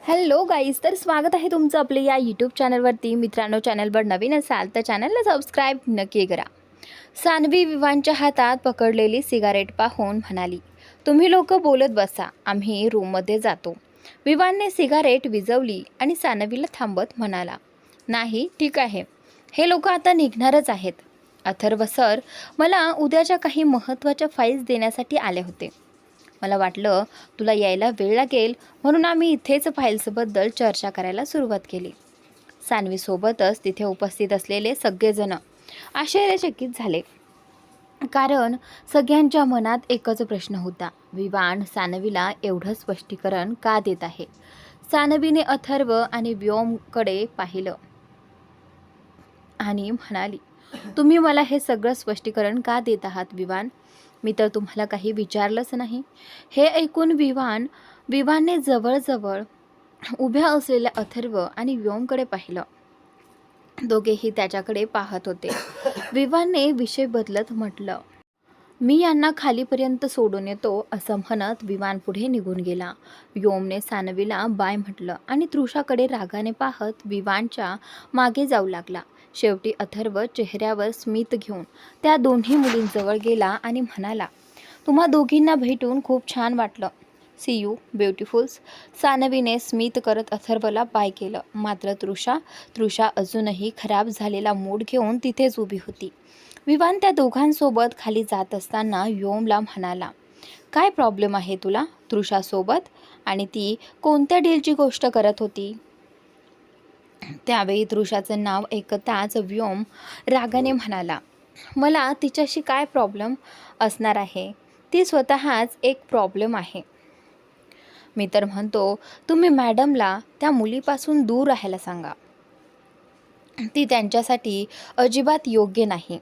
Hello guys, तर स्वागत आहे तुमचं आपल्या या यूट्यूब चॅनलवरती. मित्रांनो, चॅनलवर नवीन असाल तर चॅनलला सबस्क्राईब नक्की करा. सानवी विवानच्या हातात पकडलेली सिगारेट पाहून म्हणाली, तुम्ही लोक बोलत बसा, आम्ही रूममध्ये जातो. विवानने सिगारेट विझवली आणि सानवीला थांबत म्हणाला, नाही ठीक आहे, हे लोक आता निघणारच आहेत. अथर्व सर मला उद्याच्या काही महत्त्वाच्या फाईल्स देण्यासाठी आले होते. मला वाटलं तुला यायला वेळ लागेल, म्हणून आम्ही इथेच फाईल्सबद्दल चर्चा करायला सुरुवात केली. सानवीसोबतच तिथे उपस्थित असलेले सगळेजण आश्चर्यचकित झाले, कारण सगळ्यांच्या मनात एकच प्रश्न होता, विवान सानवीला एवढं स्पष्टीकरण का देत आहे. सानवीने अथर्व आणि व्योमकडे पाहिलं आणि म्हणाली, तुम्ही मला हे सगळं स्पष्टीकरण का देत आहात विवान? मी तर तुम्हाला काही विचारलंच नाही. हे ऐकून विवानने जवळजवळ उभ्या असलेल्या अथर्व आणि व्योमकडे पाहिलं. दोघेही त्याच्याकडे पाहत होते. विवानने विषय बदलत म्हटलं, मी यांना खालीपर्यंत सोडून येतो. असं म्हणत विवान पुढे निघून गेला. व्योमने सानवीला बाय म्हटलं आणि तृषाकडे रागाने पाहत विवानच्या मागे जाऊ लागला. शेवटी अथर्व चेहऱ्यावर स्मित घेऊन त्या दोन्ही मुलींजवळ गेला आणि म्हणाला, तुम्हा दोघींना भेटून खूप छान वाटलं. C you ब्युटिफुल्स. सानवीने स्मित करत अथर्वला बाय केलं. मात्र तृषा अजूनही खराब झालेला मूड घेऊन तिथेच उभी होती. विवान त्या दोघांसोबत खाली जात असताना व्योमला म्हणाला, काय प्रॉब्लेम आहे तुला तृषासोबत, आणि ती कोणत्या डीलची गोष्ट करत होती? त्यावेळी तृषाचं नाव ऐकताच व्योम रागाने म्हणाला, मला तिच्याशी काय प्रॉब्लेम असणार आहे? ती स्वतःच एक प्रॉब्लेम आहे. मी तर म्हणतो तुम्ही मॅडमला त्या मुलीपासून दूर राहायला सांगा. ती त्यांच्यासाठी अजिबात योग्य नाही.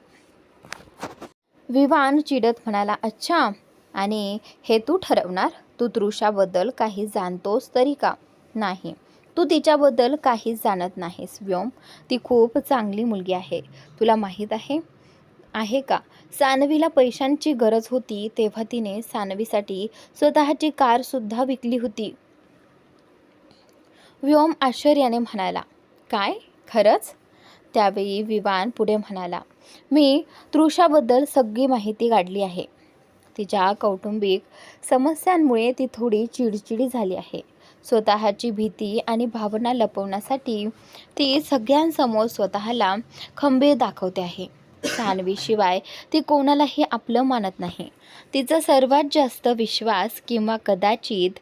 विवान चिडत म्हणाला, अच्छा, आणि हे तू ठरवणार? तू तृषाबद्दल काही जाणतोस तरी का? नाही, तू तिच्याबद्दल काहीच जाणत नाहीस व्योम. ती खूप चांगली मुलगी आहे. तुला माहीत आहे का, सानवीला पैशांची गरज होती तेव्हा तिने सानवीसाठी स्वतःची कारसुद्धा विकली होती. व्योम आश्चर्याने म्हणाला, काय खरंच? त्यावेळी विवान पुढे म्हणाला, मी तृषाबद्दल सगळी माहिती काढली आहे. तिच्या कौटुंबिक समस्यांमुळे ती थोडी चिडचिडी झाली आहे. स्वतःची भीती आणि भावना लपवण्यासाठी ती सगळ्यांसमोर स्वतःला खंबीर दाखवते आहे. सानवीशिवाय ती कोणालाही आपलं मानत नाही. तिचा सर्वात जास्त विश्वास किंवा कदाचित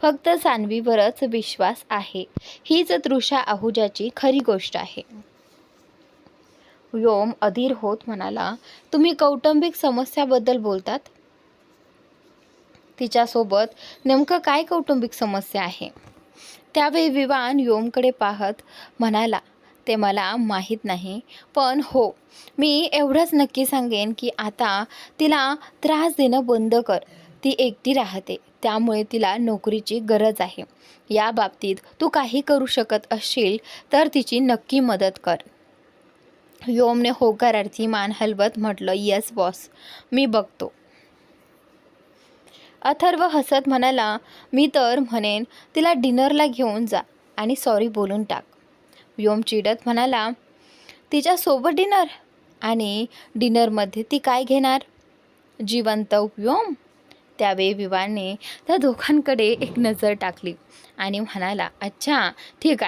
फक्त सानवीवरच विश्वास आहे. हीच तृषा आहुजाची खरी गोष्ट आहे. व्योम अधीर होत म्हणाला, तुम्ही कौटुंबिक समस्याबद्दल बोलतात? तिच्यासोबत नेमकं काय कौटुंबिक समस्या आहे? त्यावेळी विवान व्योमकडे पाहत म्हणाला, ते मला माहीत नाही, पण हो, मी एवढंच नक्की सांगेन की आता तिला त्रास देणं बंद कर. ती एकटी राहते, त्यामुळे तिला नोकरीची गरज आहे. या बाबतीत तू काही करू शकत असशील तर तिची नक्की मदत कर. व्योमने होकारार्थी मान हलवत म्हटलं, येस बॉस, मी बघतो. अथर्व हसत म्हणाला, मी तर म्हणेन तिला डिनरला घेऊन जा आणि सॉरी बोलून टाक. व्योम चिडत म्हणाला, तिच्यासोबत डिनर? आणि डिनरमध्ये ती काय घेणार? जिवंत व्योम. त्यावेळी विवानने त्या दोघांकडे एक नजर टाकली आणि म्हणाला, अच्छा ठीक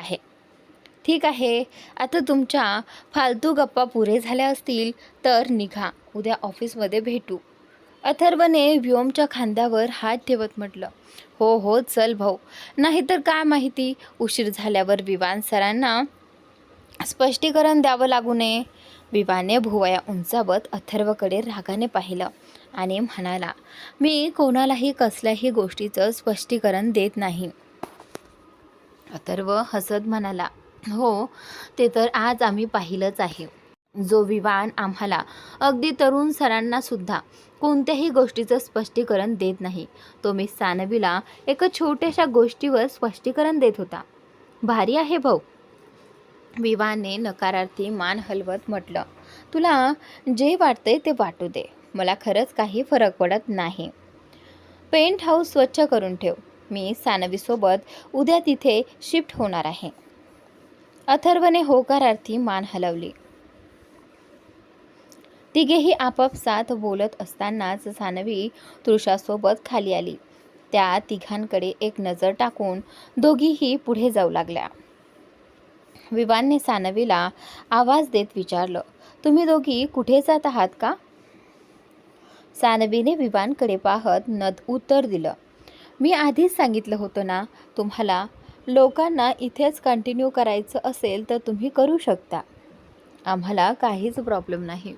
आहे, आता तुमच्या फालतू गप्पा पुरे झाल्या असतील तर निघा, उद्या ऑफिसमध्ये भेटू. अथर्वने व्योमच्या खांद्यावर हात ठेवत म्हटलं, हो चल भाऊ, नाहीतर काय माहिती उशीर झाल्यावर विवान सरांना स्पष्टीकरण द्यावं लागू नये. विवानने भुवया उंचावत अथर्वकडे रागाने पाहिलं आणि म्हणाला, मी कोणालाही कसल्याही गोष्टीचं स्पष्टीकरण देत नाही. अथर्व हसत म्हणाला, हो, ते तर आज आम्ही पाहिलंच आहे. जो विवान आम्हाला अगदी तरुण सरांना सुद्धा कोणत्याही गोष्टीचं स्पष्टीकरण देत नाही, तो मी सानवीला एका छोट्याशा गोष्टीवर स्पष्टीकरण देत होता. भारी आहे भाऊ. विवानने नकारार्थी मान हलवत म्हटलं, तुला जे वाटतंय ते वाटू दे, मला खरंच काही फरक पडत नाही. पेंट हाऊस स्वच्छ करून ठेव. मी सानवीसोबत उद्या तिथे शिफ्ट होणार आहे. अथर्वने होकारार्थी मान हलवली. तिघेही आपापसात बोलत असतानाच सानवी तृषासोबत खाली आली. त्या तिघांकडे एक नजर टाकून दोघीही पुढे जाऊ लागल्या. विवानने सानवीला आवाज देत विचारलं, तुम्ही दोघी कुठे जात आहात का? सानवीने विवानकडे पाहत उत्तर दिलं, मी आधीच सांगितलं होतं ना, तुम्हाला लोकांना इथेच कंटिन्यू करायचं असेल तर तुम्ही करू शकता. आम्हाला काहीच प्रॉब्लेम नाही.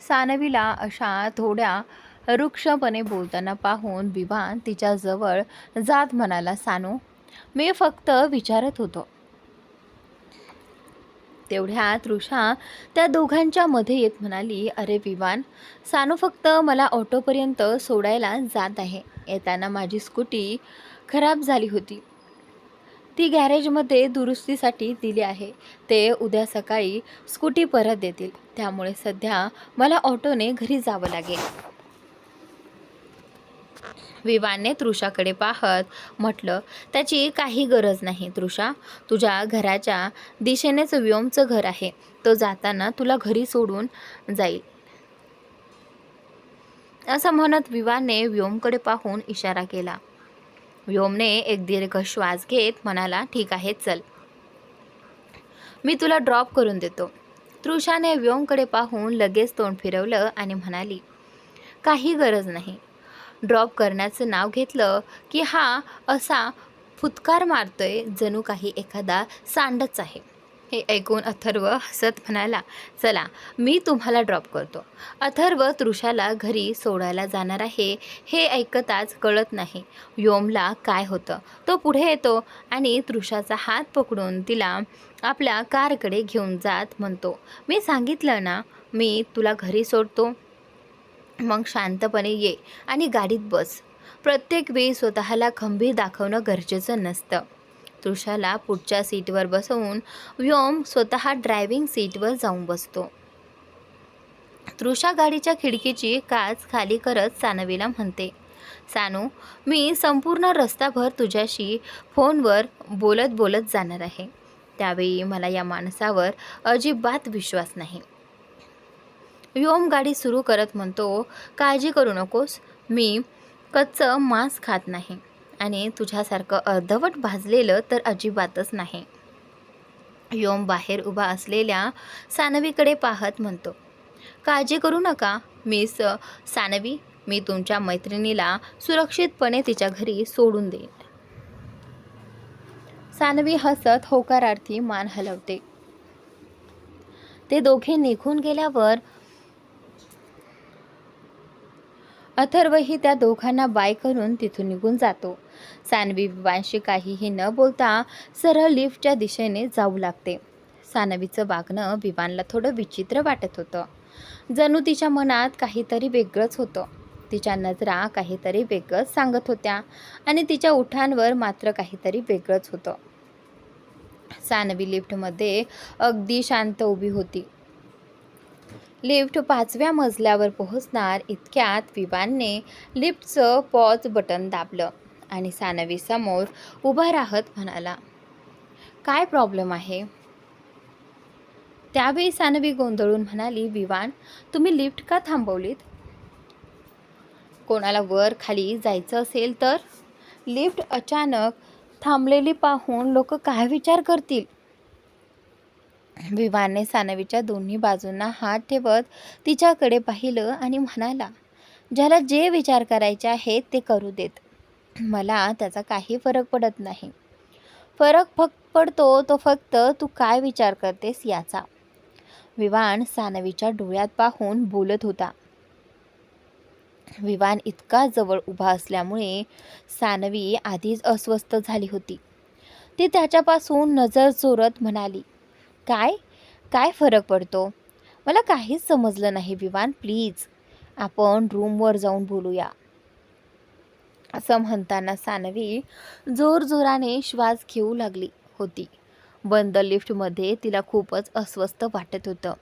सानवीला अशा थोड्या रुक्षपणे बोलताना पाहून विवान तिच्या जवळ जात म्हणाला, सानू, मी फक्त विचारत होतो. तेवढ्यात तृषा त्या दोघांच्या मध्ये येत म्हणाली, अरे विवान, सानू फक्त मला ऑटोपर्यंत सोडायला जात आहे. येताना माझी स्कूटी खराब झाली होती. ती गॅरेजमध्ये दुरुस्तीसाठी दिली आहे. ते उद्या सकाळी स्कूटी परत देतील. त्यामुळे सध्या मला ऑटोने घरी जावं लागेल. विवानने तृषाकडे पाहत म्हटलं, त्याची काही गरज नाही तृषा. तुझ्या घराच्या दिशेनेच व्योमचं घर आहे. तो जाताना तुला घरी सोडून जाईल. असं म्हणत विवानने व्योमकडे पाहून इशारा केला. व्योमने एक दीर्घ श्वास घेत म्हणाला, ठीक आहे, चल, मी तुला ड्रॉप करून देतो. तृषाने व्योमकडे पाहून लगेच तोंड फिरवलं आणि म्हणाली, काही गरज नाही. ड्रॉप करण्याचं नाव घेतलं की हा असा फुतकार मारतोय जणू काही एखादा सांडच आहे. हे ऐकून अथर्व हसत म्हणाला, चला, मी तुम्हाला ड्रॉप करतो. अथर्व तृषाला घरी सोडायला जाणार आहे हे ऐकताच कळत नाही व्योमला काय होतं. तो पुढे येतो आणि तृषाचा हात पकडून तिला आपल्या कारकडे घेऊन जात म्हणतो, मी सांगितलं ना, मी तुला घरी सोडतो. मग शांतपणे ये आणि गाडीत बस. प्रत्येक वेळी स्वतःला खंबीर दाखवणं गरजेचं नसतं. तृषाला पुढच्या सीटवर बसवून व्योम स्वतः ड्रायव्हिंग सीटवर जाऊन बसतो. तृषा गाडीच्या खिडकीची काच खाली करत सानवीला म्हणते, सानू, मी संपूर्ण रस्ताभर तुझ्याशी फोनवर बोलत बोलत जाणार आहे. त्यावेळी मला या माणसावर अजिबात विश्वास नाही. व्योम गाडी सुरू करत म्हणतो, काळजी करू नकोस, मी कच्चं मांस खात नाही आणि तुझ्यासारखं अर्धवट भाजलेलं तर अजिबातच नाही. व्योम बाहेर उभा असलेल्या सानवीकडे पाहत म्हणतो, काळजी करू नका मिस सानवी, मी तुमच्या मैत्रिणीला सुरक्षितपणे तिच्या घरी सोडून देईन. सानवी हसत होकारार्थी मान हलवते. ते दोघे निघून गेल्यावर अथर्वही त्या दोघांना बाय करून तिथून निघून जातो. सानवी विवानशी काहीही न बोलता सरळ लिफ्टच्या दिशेने जाऊ लागते. सानवीचं वागणं विवानला थोडं विचित्र वाटत होतं. जणू तिच्या मनात काहीतरी वेगळंच होतं. तिच्या नजरा काहीतरी वेगळंच सांगत होत्या आणि तिच्या ओठांवर मात्र काहीतरी वेगळंच होतं. सानवी लिफ्टमध्ये अगदी शांत उभी होती. लिफ्ट 5व्या मजल्यावर पोहोचणार इतक्यात विवानने लिफ्टचं पॉज बटन दाबलं आणि सानवी समोर उभा राहत म्हणाला, काय प्रॉब्लेम आहे? त्यावेळी सानवी गोंधळून म्हणाली, विवान, तुम्ही लिफ्ट का थांबवलीत? कोणाला वर खाली जायचं असेल तर? लिफ्ट अचानक थांबलेली पाहून लोक काय विचार करतील? विवानने सानवीच्या दोन्ही बाजूंना हात ठेवत तिच्याकडे पाहिलं आणि म्हणाला, ज्याला जे विचार करायचे आहेत ते करू देत. मला त्याचा काही फरक पडत नाही. फरक पडतो तो फक्त तू काय विचार करतेस याचा. विवान सानवीच्या डोळ्यात पाहून बोलत होता. विवान इतका जवळ उभा असल्यामुळे सानवी आधीच अस्वस्थ झाली होती. ती त्याच्यापासून नजर चोरत म्हणाली, काय काय फरक पडतो? मला काहीच समजलं नाही विवान, प्लीज आपण रूमवर जाऊन बोलूया. असं म्हणताना सानवी जोरजोराने श्वास घेऊ लागली होती. बंद लिफ्टमध्ये तिला खूपच अस्वस्थ वाटत होतं.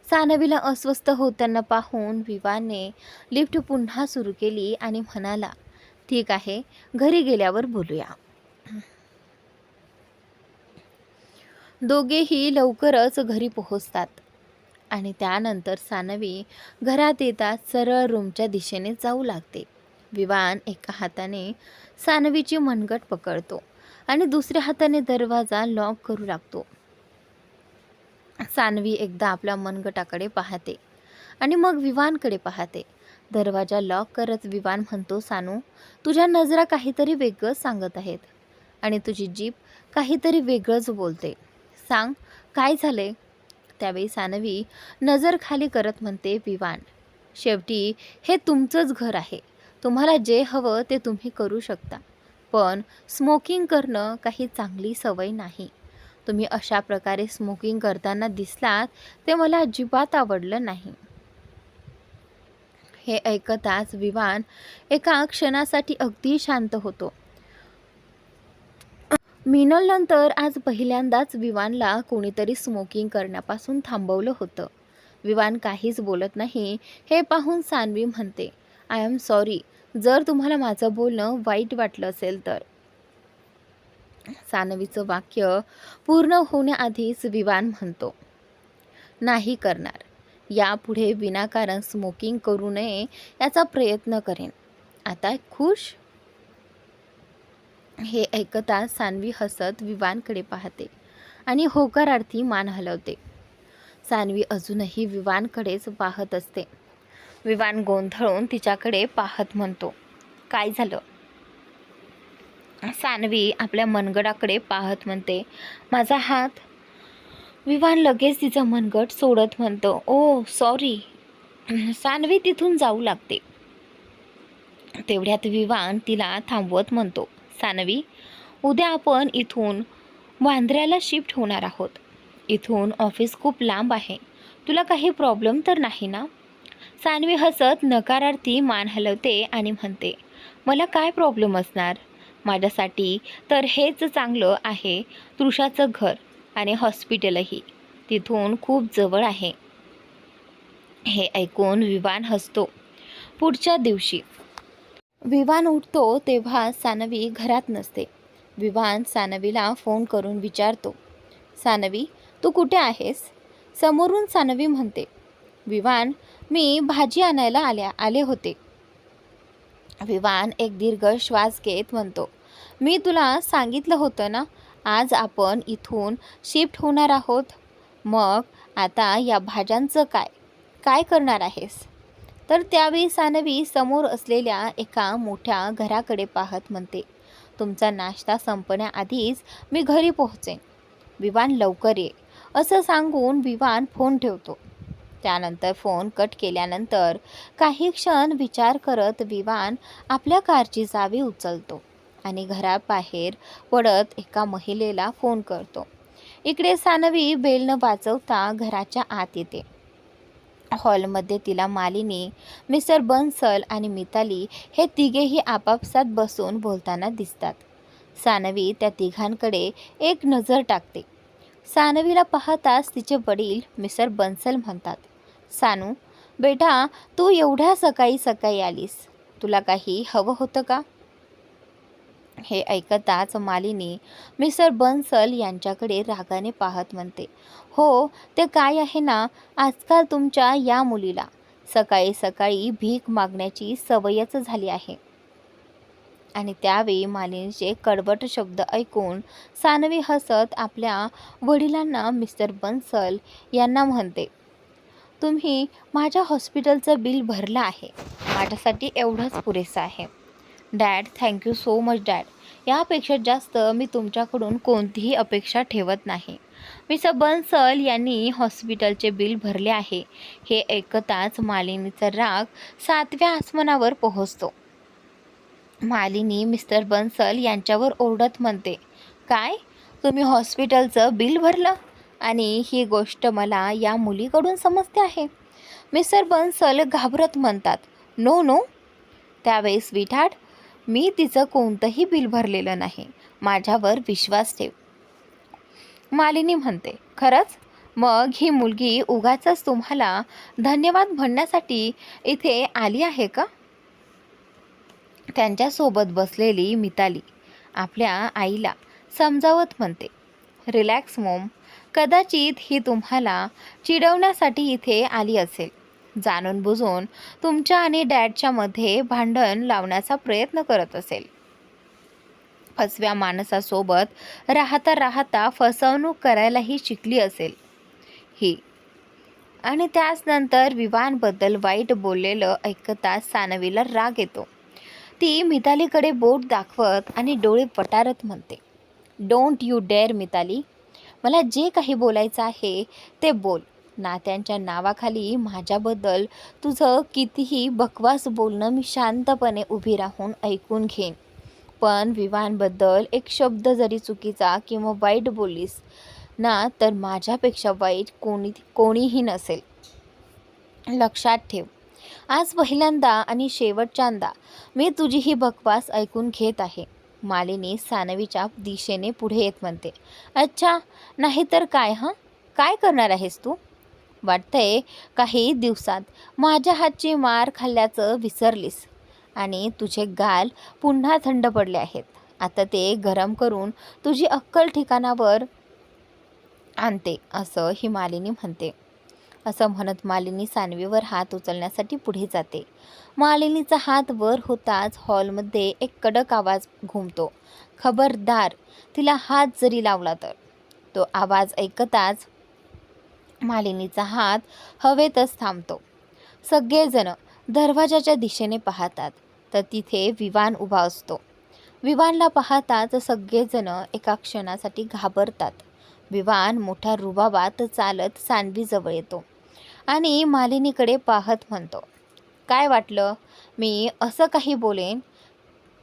सानवीला अस्वस्थ होताना पाहून विवानने लिफ्ट पुन्हा सुरू केली आणि म्हणाला, ठीक आहे, घरी गेल्यावर बोलूया. दोघेही लवकरच घरी पोहोचतात आणि त्यानंतर सानवी घरात येताच सरळ रूमच्या दिशेने जाऊ लागते. विवान एका हाताने सानवीची मनगट पकडतो आणि दुसऱ्या हाताने दरवाजा लॉक करू लागतो. सानवी एकदा आपल्या मनगटाकडे पाहते आणि मग विवानकडे पाहते. दरवाजा लॉक करत विवान म्हणतो, सानू, तुझ्या नजरा काहीतरी वेगळंच सांगत आहेत आणि तुझी जीभ काहीतरी वेगळंच बोलते. सांग, काय झाले? त्यावेळी सानवी नजर खाली करत म्हणते, विवान, शेवटी हे तुमचंच घर आहे. तुम्हाला जे हवं ते तुम्ही करू शकता, पण स्मोकिंग करणं काही चांगली सवय नाही. तुम्ही अशा प्रकारे स्मोकिंग करताना दिसलात ते मला अजिबात आवडलं नाही. हे ऐकताच विवान एका क्षणासाठी अगदी शांत होतो. मिनलनंतर आज पहिल्यांदाच विवानला कोणीतरी स्मोकिंग करण्यापासून थांबवलं होतं. विवान काहीच बोलत नाही हे पाहून सानवी म्हणते, आय एम सॉरी जर तुम्हाला माझं बोलणं वाईट वाटलं असेल तर. सानवीचं वाक्य पूर्ण होण्याआधीच विवान म्हणतो, नाही करणार. यापुढे विनाकारण स्मोकिंग करू नये याचा प्रयत्न करेन. आता खुश? हे ऐकता सानवी हसत विवानकडे पाहते आणि होकारार्थी मान हलवते. सानवी अजूनही विवानकडेच पाहत असते. विवान गोंधळून तिच्याकडे पाहत म्हणतो, काय झालं? सानवी आपल्या मनगटाकडे पाहत म्हणते, माझा हात. विवान लगेच तिचं मनगट सोडत म्हणतो, ओ सॉरी. सानवी तिथून जाऊ लागते. तेवढ्यात विवान तिला थांबवत म्हणतो, सानवी, उद्या आपण इथून वांद्र्याला शिफ्ट होणार आहोत. इथून ऑफिस खूप लांब आहे. तुला काही प्रॉब्लेम तर नाही ना? सानवी हसत नकारार्थी मान हलवते आणि म्हणते, मला काय प्रॉब्लेम असणार? माझ्यासाठी तर हेच चांगलं आहे. तृषाचं घर आणि हॉस्पिटलही तिथून खूप जवळ आहे. हे ऐकून विवान हसतो. पुढच्या दिवशी विवान उठतो तेव्हा सानवी घरात नसते. विवान सानवीला फोन करून विचारतो, सानवी, तू कुठे आहेस? समोरून सानवी म्हणते, विवान, मी भाजी आणायला आले होते. विवान एक दीर्घ श्वास घेत म्हणतो, मी तुला सांगितलं होतं ना, आज आपण इथून शिफ्ट होणार आहोत. मग आता या भाज्यांचं काय करणार आहेस? तर त्यावेळी सानवी समोर असलेल्या एका मोठ्या घराकडे पाहत म्हणते, तुमचा नाश्ता संपण्याआधीच मी घरी पोहोचेन. विवान, लवकर ये. असं सांगून विवान फोन ठेवतो. त्यानंतर फोन कट केल्यानंतर काही क्षण विचार करत विवान आपल्या कारची चावी उचलतो आणि घराबाहेर पडत एका महिलेला फोन करतो. इकडे सानवी बेल न वाजवता घराच्या आत येते. हॉलमध्ये तिला मालिनी, मिस्टर बन्सल आणि मिताली हे तिघेही आपापसात बसून बोलताना दिसतात. सानवी त्या तिघांकडे एक नजर टाकते. सानवीला पाहताच तिचे वडील मिस्टर बन्सल म्हणतात, सानू बेटा, तू एवढ्या सकाळी सकाळी आलीस. तुला काही हवं होतं का? हे ऐकताच मालिनी मिस्टर बन्सल यांच्याकडे रागाने पाहत म्हणते, हो, ते काय आहे ना, आजकाल तुमच्या या मुलीला सकाळी सकाळी भीक मागण्याची सवयच झाली आहे. आणि त्यावेळी मालिनीचे कडवट शब्द ऐकून सानवी हसत आपल्या वडिलांना मिस्टर बन्सल यांना म्हणते, तुम्ही माझ्या हॉस्पिटलचं बिल भरलं आहे. माझ्यासाठी एवढंच पुरेसं आहे. Dad, thank you so much dad. यापेक्षा जास्त मी तुमच्याकडून कोणतीही अपेक्षा ठेवत नाही. मिस्टर बन्सल यांनी हॉस्पिटलचे बिल भरले आहे. हे ऐकताच मालिनीचा राग 7व्या आसमानावर पोहोचतो. मालिनी मिस्टर बन्सल यांच्यावर ओरडत म्हणते, काय? तुम्ही हॉस्पिटलचं बिल भरलं? आणि ही गोष्ट मला या मुलीकडून समजते आहे. मिस्टर बन्सल घाबरत म्हणतात, नो नो. त्यावेळी स्वीटहार्ट, मी तिचं कोणतंही बिल भरलेलं नाही. माझ्यावर विश्वास ठेव. मालिनी म्हणते, खरंच? मग ही मुलगी उगाचच तुम्हाला धन्यवाद म्हणण्यासाठी इथे आली आहे का? त्यांच्यासोबत बसलेली मिताली आपल्या आईला समजावत म्हणते, रिलॅक्स मॉम, कदाचित ही तुम्हाला चिडवण्यासाठी इथे आली असेल. जाणून बुजून तुमच्या आणि डॅडच्या मध्ये भांडण लावण्याचा प्रयत्न करत असेल. फसव्या माणसासोबत राहता राहता फसवणूक करायलाही शिकली असेल ही. आणि त्याचनंतर विवानबद्दल वाईट बोललेलं ऐकताच सानवीला राग येतो. ती मितालीकडे बोट दाखवत आणि डोळे पटारत म्हणते, डोंट यू डेअर मिताली, मला जे काही बोलायचं आहे ते बोल. नात्यांच्या नावाखाली माझ्याबद्दल तुझं कितीही बकवास बोलणं मी शांतपणे उभी राहून ऐकून घेईन. पण विवानबद्दल एक शब्द जरी चुकीचा किंवा वाईट बोललीस ना, तर माझ्यापेक्षा वाईट कोणीही नसेल. लक्षात ठेव, आज पहिल्यांदा आणि शेवटच्यांदा मी तुझी ही बकवास ऐकून घेत आहे. मालिनी सानवीच्या दिशेने पुढे येत म्हणते, अच्छा, नाही तर काय? काय करणार आहेस तू? वाटतंय काही दिवसात माझ्या हातची मार खाल्ल्याचं विसरलीस आणि तुझे गाल पुन्हा थंड पडले आहेत. आता ते गरम करून तुझी अक्कल ठिकाणावर आणते, असं ही मालिनी म्हणते. असं म्हणत मालिनी सानवीवर हात उचलण्यासाठी पुढे जाते. मालिनीचा हात वर होताच हॉलमध्ये एक कडक आवाज घुमतो, खबरदार, तिला हात जरी लावला तर. तो आवाज ऐकताच मालिनीचा हात हवेतच थांबतो. सगळेजण दरवाजाच्या दिशेने पाहतात तर तिथे विवान उभा असतो. विवानला पाहताच सगळेजण एका क्षणासाठी घाबरतात. विवान मोठ्या रुबाबात चालत सानवीजवळ येतो आणि मालिनीकडे पाहत म्हणतो, काय वाटलं मी असं काही बोलेन?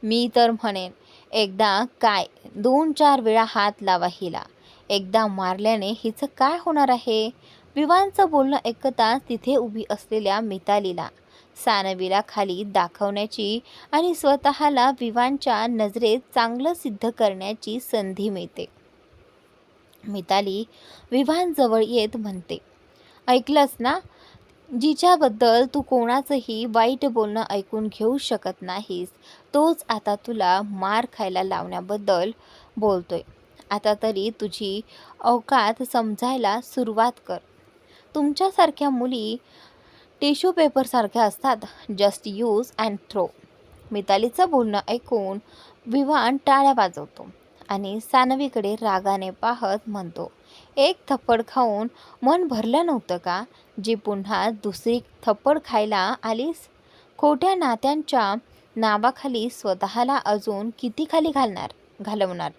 मी तर म्हणेन, एकदा काय 2-4 वेळा हात लावा हिला. एकदा मारल्याने हिचं काय होणार आहे? विवानचं बोलणं ऐकताच तिथे उभी असलेल्या मितालीला सानवीला खाली दाखवण्याची आणि स्वतःला विवानच्या नजरेत चांगलं सिद्ध करण्याची संधी मिळते. मिताली विवानजवळ येत म्हणते, ऐकलंस ना, जिच्याबद्दल तू कोणाचंही वाईट बोलणं ऐकून घेऊ शकत नाहीस, तोच आता तुला मार खायला लावण्याबद्दल बोलतोय. आता तरी तुझी औकात समजायला सुरुवात कर. तुमच्यासारख्या मुली टिश्यू पेपरसारख्या असतात, जस्ट यूज अँड थ्रो. मितालीचं बोलणं ऐकून विवान टाळ्या वाजवतो आणि सानवीकडे रागाने पाहत म्हणतो, एक थप्पड खाऊन मन भरलं नव्हतं का, जी पुन्हा दुसरी थप्पड खायला आलीस? खोट्या नात्यांच्या नावाखाली स्वतःला अजून किती खाली घालवणार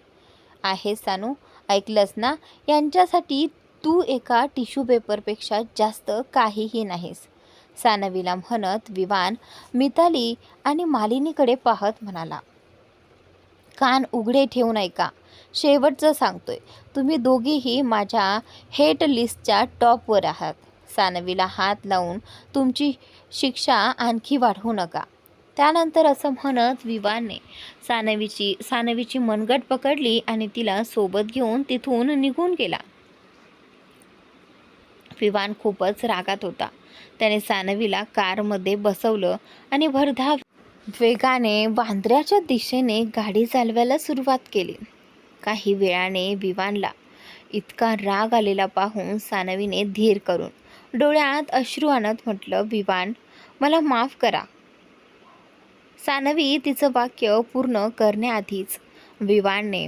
आहेस सानू? ऐकलंस ना, यांच्यासाठी तू एका टिश्यू पेपरपेक्षा जास्त काहीही नाहीस. सानवीला म्हणत विवान मिताली आणि मालिनीकडे पाहत म्हणाला, कान उघडे ठेवून ऐका, शेवटचं सांगतोय, तुम्ही दोघीही माझ्या हेट लिस्टच्या टॉपवर आहात. सानवीला हात लावून तुमची शिक्षा आणखी वाढवू नका. त्यानंतर असं म्हणत विवानने सानवीची मनगट पकडली आणि तिला सोबत घेऊन तिथून निघून गेला. विवान खूपच रागात होता. त्याने सानवीला कारमध्ये बसवलं आणि भरधाव वेगाने वांद्र्याच्या दिशेने गाडी चालवायला सुरुवात केली. काही वेळाने विवानला इतका राग आलेला पाहून सानवीने धीर करून डोळ्यात अश्रू आणत म्हटलं, विवान, मला माफ करा. सानवी तिचं वाक्य पूर्ण करण्याआधीच विवानने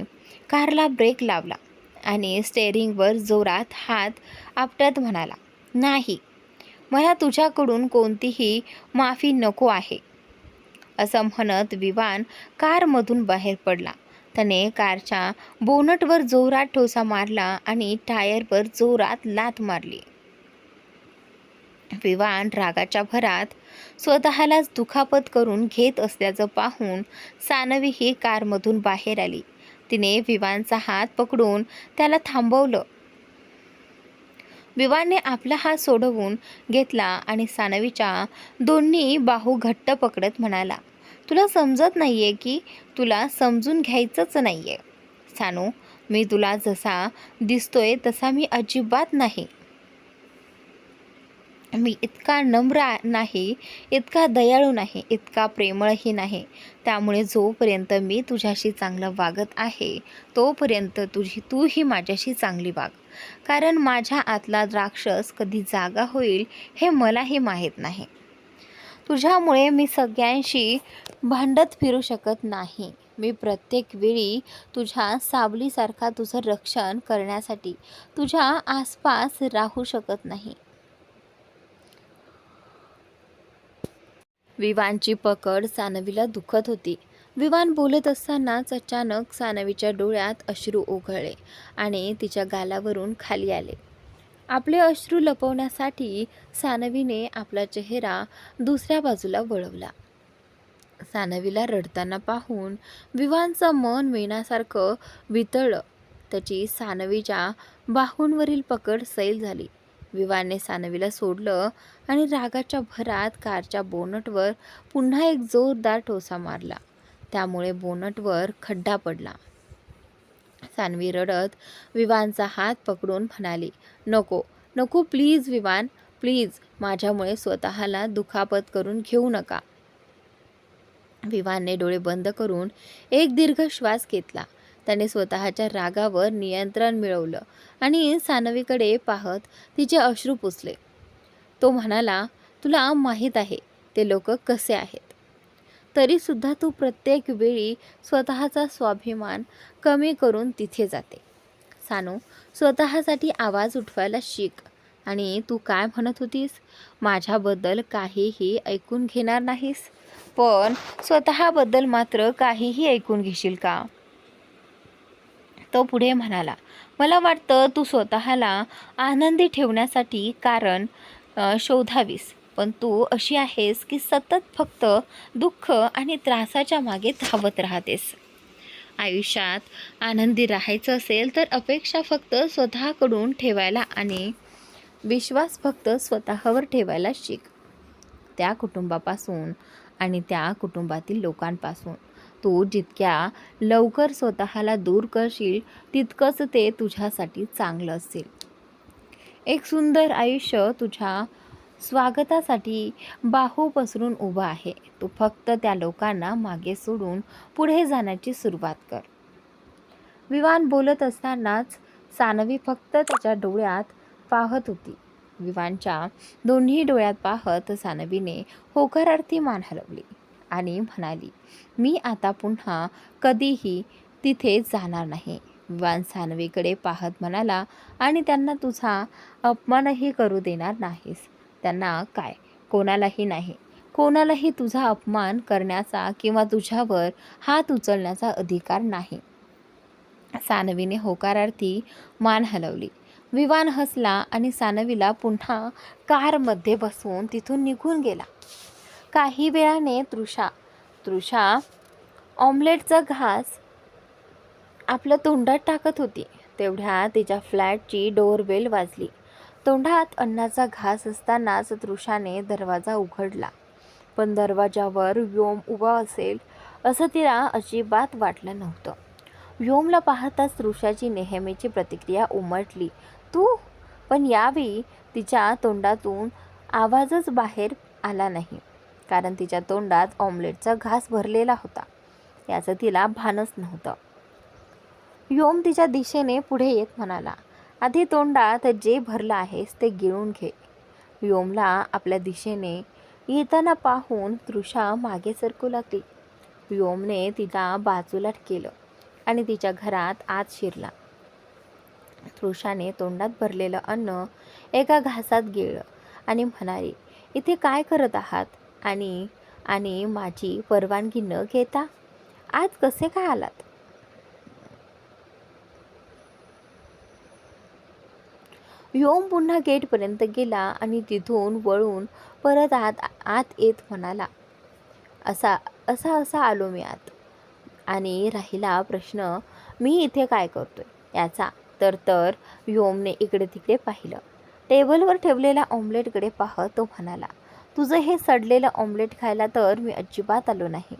कारला ब्रेक लावला आणि स्टेअरिंगवर जोरात हात आपटत म्हणाला, नाही, मला तुझ्याकडून कोणतीही माफी नको आहे. असं म्हणत विवान कारमधून बाहेर पडला. त्याने कारच्या बोनटवर जोरात ठोसा मारला आणि टायरवर जोरात लाथ मारली. विवान रागाच्या भरात स्वतःलाच दुखापत करून घेत असल्याचं पाहून सानवी ही कारमधून बाहेर आली. तिने विवानचा हात पकडून त्याला थांबवलं. विवानने आपला हात सोडवून घेतला आणि सानवीच्या दोन्ही बाहू घट्ट पकडत म्हणाला, तुला समजत नाहीये की तुला समजून घ्यायचंच नाहीये. सानू, मी तुला जसा दिसतोय तसा मी अजिबात नाही. मी इतका नम्र नाही, इतका दयाळू नाही, इतका प्रेमळही नाही. त्यामुळे जोपर्यंत मी तुझ्याशी चांगलं वागत आहे तोपर्यंत तूही माझ्याशी चांगली वाग. कारण माझ्या आतला राक्षस कधी जागा होईल हे मलाही माहीत नाही. तुझ्यामुळे मी सगळ्यांशी भांडत फिरू शकत नाही. मी प्रत्येक वेळी तुझ्या सावलीसारखा तुझं रक्षण करण्यासाठी तुझ्या आसपास राहू शकत नाही. विवानची पकड सानवीला दुखत होती. विवान बोलत असतानाच अचानक सानवीच्या डोळ्यात अश्रू ओघळले आणि तिच्या गालावरून खाली आले. आपले अश्रू लपवण्यासाठी सानवीने आपला चेहरा दुसऱ्या बाजूला वळवला. सानवीला रडताना पाहून विवानचं मन मेणासारखं वितळलं. त्याची सानवीच्या बाहूंवरील पकड सैल झाली. विवानने सानवीला सोडलं आणि रागाच्या भरात कारच्या बोनटवर पुन्हा एक जोरदार ठोसा मारला. त्यामुळे बोनटवर खड्डा पडला. सानवी रडत विवानचा हात पकडून म्हणाली, नको नको प्लीज विवान, प्लीज माझ्यामुळे स्वतःला दुखापत करून घेऊ नका. विवानने डोळे बंद करून एक दीर्घ श्वास घेतला. त्याने स्वतःच्या रागावर नियंत्रण मिळवलं आणि सानवीकडे पाहत तिचे अश्रू पुसले. तो म्हणाला, तुला माहीत आहे ते लोक कसे आहेत. तरीसुद्धा तू प्रत्येक वेळी स्वतःचा स्वाभिमान कमी करून तिथे जाते. सानू, स्वतःसाठी आवाज उठवायला शिक. आणि तू काय म्हणत होतीस, माझ्याबद्दल काहीही ऐकून घेणार नाहीस, पण स्वतःबद्दल मात्र काहीही ऐकून घेशील का. तो पुढे म्हणाला, मला वाटतं तू स्वतःला आनंदी ठेवण्यासाठी कारण शोधावीस, पण तू अशी आहेस की सतत फक्त दुःख आणि त्रासाच्या मागे धावत राहतेस. आयुष्यात आनंदी राहायचं असेल तर अपेक्षा फक्त स्वतःकडून ठेवायला आणि विश्वास फक्त स्वतःवर ठेवायला शिक. त्या कुटुंबापासून आणि त्या कुटुंबातील लोकांपासून तू जितक्या लवकर स्वतःला दूर करशील तितकंच ते तुझ्यासाठी चांगलं असेल. एक सुंदर आयुष्य तुझ्या स्वागतासाठी बाहू पसरून उभं आहे. तू फक्त त्या लोकांना मागे सोडून पुढे जाण्याची सुरुवात कर. विवान बोलत असतानाच सानवी फक्त त्याच्या डोळ्यात पाहत होती. विवानच्या दोन्ही डोळ्यात पाहत सानवीने होकारार्थी मान हलवली आणि म्हणाली, मी आता पुन्हा कधीही तिथे जाणार नाही. विवान सानवीकडे पाहत म्हणाला, आणि त्यांना तुझा अपमानही करू देणार नाहीस. त्यांना काय, कोणालाही नाही. कोणालाही तुझा अपमान करण्याचा किंवा तुझ्यावर हात उचलण्याचा अधिकार नाही. सानवीने होकारार्थी मान हलवली. विवान हसला आणि सानवीला पुन्हा कारमध्ये बसवून तिथून निघून गेला. काही वेळाने तृषा ऑमलेटचा घास आपल्या तोंडात टाकत होती. तेवढ्या तिच्या फ्लॅटची डोरबेल वाजली. तोंडात अन्नाचा घास असतानाच तृषाने दरवाजा उघडला, पण दरवाजावर व्योम उभा असेल असं तिला अजिबात वाटलं नव्हतं. व्योमला पाहताच तृषाची नेहमीची प्रतिक्रिया उमटली, तू. पण यावेळी तिच्या तोंडातून आवाजच बाहेर आला नाही, कारण तिच्या तोंडात ऑमलेटचा घास भरलेला होता याचं तिला भानच नव्हतं. व्योम तिच्या दिशेने पुढे येत म्हणाला, आधी तोंडात जे भरलं आहेस ते गिळून घे. व्योमला आपल्या दिशेने येताना पाहून तृषा मागे सरकू लागली. व्योमने तिला बाजूला केलं आणि तिच्या घरात आत शिरला. तृषाने तोंडात भरलेलं अन्न एका घासात गिळलं आणि म्हणाली, इथे काय करत आहात आणि माझी परवानगी न घेता आज कसे काय आलात. व्योम पुन्हा गेटपर्यंत गेला आणि तिथून वळून परत आत येत म्हणाला, असा आलो मी आत. आणि राहिला प्रश्न, मी इथे काय करतोय याचा. तर व्योमने इकडे तिकडे पाहिलं. टेबलवर ठेवलेल्या ऑमलेटकडे पाहत तो म्हणाला, तुझं हे सडलेलं ऑमलेट खायला तर मी अजिबात आलो नाही.